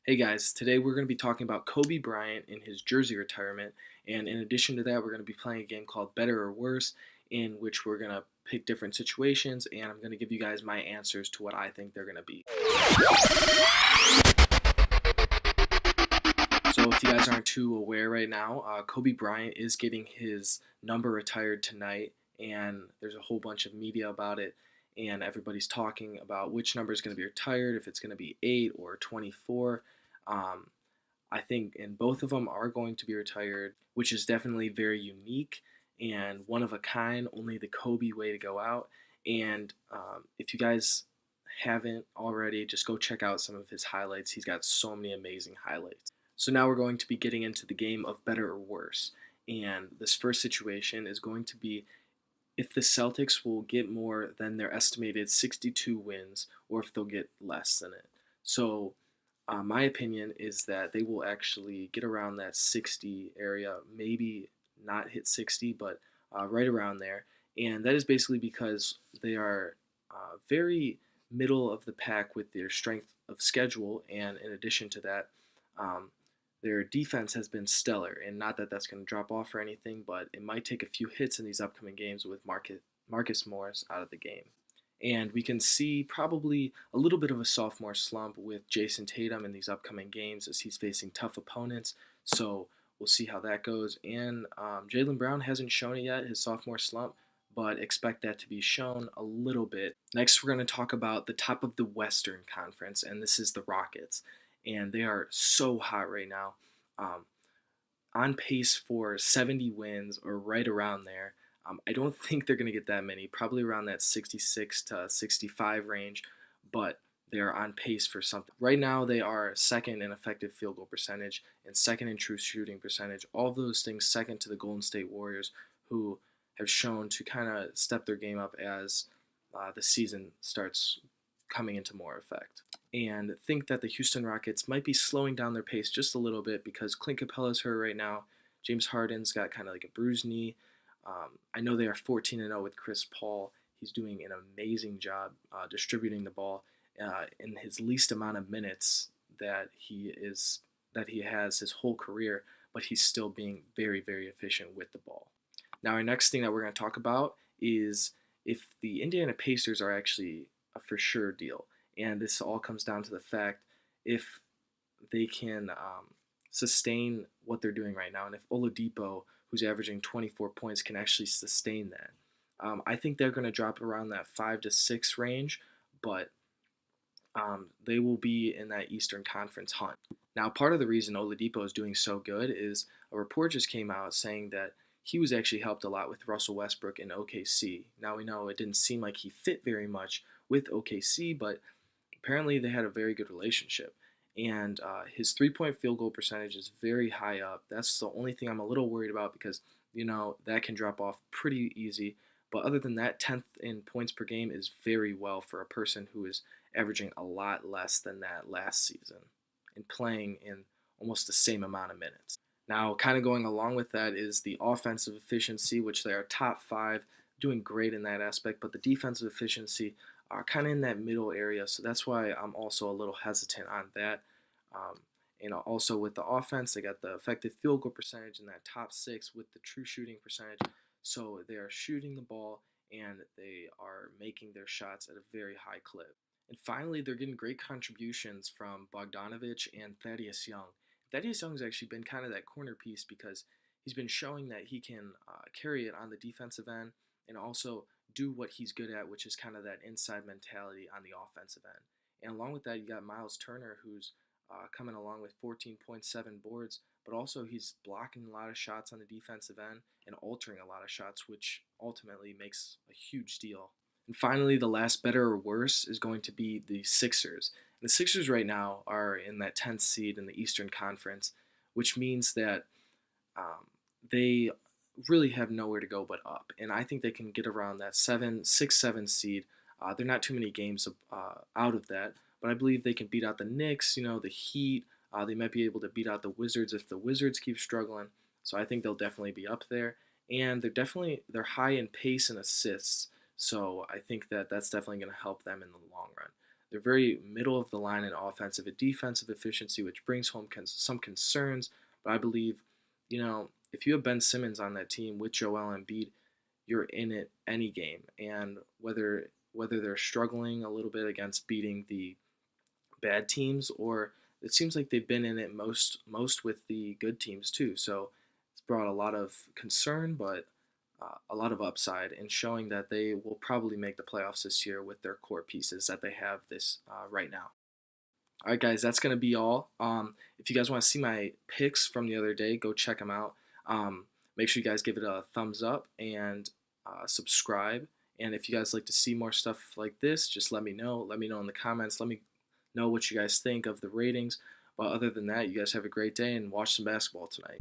Hey guys, today we're going to be talking about Kobe Bryant and his jersey retirement. And in addition to that, we're going to be playing a game called Better or Worse, in which we're going to pick different situations, and I'm going to give you guys my answers to what I think they're going to be. So, if you guys aren't too aware right now, Kobe Bryant is getting his number retired tonight, and there's a whole bunch of media about it, and everybody's talking about which number is going to be retired, if it's going to be 8 or 24. Um, I think, and both of them are going to be retired, which is definitely very unique and one of a kind, only the Kobe way to go out. And if you guys haven't already, just go check out some of his highlights. He's got so many amazing highlights. So now we're going to be getting into the game of better or worse. And this first situation is going to be if the Celtics will get more than their estimated 62 wins or if they'll get less than it. So my opinion is that they will actually get around that 60 area, maybe not hit 60, but right around there. And that is basically because they are very middle of the pack with their strength of schedule. And in addition to that, um, their defense has been stellar. And not that that's going to drop off or anything, but it might take a few hits in these upcoming games with Marcus Morris out of the game. And we can see probably a little bit of a sophomore slump with Jason Tatum in these upcoming games as he's facing tough opponents. So we'll see how that goes. And Jaylen Brown hasn't shown it yet, his sophomore slump, but expect that to be shown a little bit. Next, we're going to talk about the top of the Western Conference, and this is the Rockets. And they are so hot right now. Um, on pace for 70 wins or right around there. I don't think they're going to get that many, probably around that 66 to 65 range, but they are on pace for something. Right now, they are second in effective field goal percentage and second in true shooting percentage. All of those things second to the Golden State Warriors, who have shown to kind of step their game up as the season starts coming into more effect. And think that the Houston Rockets might be slowing down their pace just a little bit because Clint Capella's hurt right now. James Harden's got kind of like a bruised knee. I know they are 14-0 with Chris Paul. He's doing an amazing job distributing the ball in his least amount of minutes that he has his whole career, but he's still being very, very efficient with the ball. Now, our next thing that we're going to talk about is if the Indiana Pacers are actually a for sure deal. And this all comes down to the fact if they can sustain what they're doing right now, and if Oladipo, who's averaging 24 points, can actually sustain that. I think they're going to drop around that 5 to 6 range, but they will be in that Eastern Conference hunt. Now, part of the reason Oladipo is doing so good is a report just came out saying that he was actually helped a lot with Russell Westbrook in OKC. Now, we know it didn't seem like he fit very much with OKC, but apparently they had a very good relationship. And his three-point field goal percentage is very high up. That's the only thing I'm a little worried about because, that can drop off pretty easy. But other than that, 10th in points per game is very well for a person who is averaging a lot less than that last season and playing in almost the same amount of minutes. Now, kind of going along with that is the offensive efficiency, which they are top 5, doing great in that aspect, but the defensive efficiency are kind of in that middle area, so that's why I'm also a little hesitant on that. Um, and also with the offense, they got the effective field goal percentage in that top 6 with the true shooting percentage, so they are shooting the ball and they are making their shots at a very high clip. And finally, they're getting great contributions from Bogdanovich and Thaddeus Young. Thaddeus Young's actually been kind of that corner piece because he's been showing that he can carry it on the defensive end and also do what he's good at, which is kind of that inside mentality on the offensive end. And along with that, you got Miles Turner, who's coming along with 14.7 boards, but also he's blocking a lot of shots on the defensive end and altering a lot of shots, which ultimately makes a huge deal. And finally, the last better or worse is going to be the Sixers. And the Sixers right now are in that 10th seed in the Eastern Conference, which means that they really have nowhere to go but up. And I think they can get around that 7 seed. They're not too many games out of that, but I believe they can beat out the Knicks, the Heat. They might be able to beat out the Wizards if the Wizards keep struggling. So I think they'll definitely be up there. And they're high in pace and assists. So I think that that's definitely going to help them in the long run. They're very middle of the line in offensive and defensive efficiency, which brings home some concerns. But I believe, if you have Ben Simmons on that team with Joel Embiid, you're in it any game. And whether they're struggling a little bit against beating the bad teams, or it seems like they've been in it most with the good teams too. So it's brought a lot of concern, but a lot of upside in showing that they will probably make the playoffs this year with their core pieces that they have this right now. All right, guys, that's going to be all. If you guys want to see my picks from the other day, go check them out. Make sure you guys give it a thumbs up and subscribe. And if you guys like to see more stuff like this, just let me know. Let me know in the comments. Let me know what you guys think of the ratings. But other than that, you guys have a great day and watch some basketball tonight.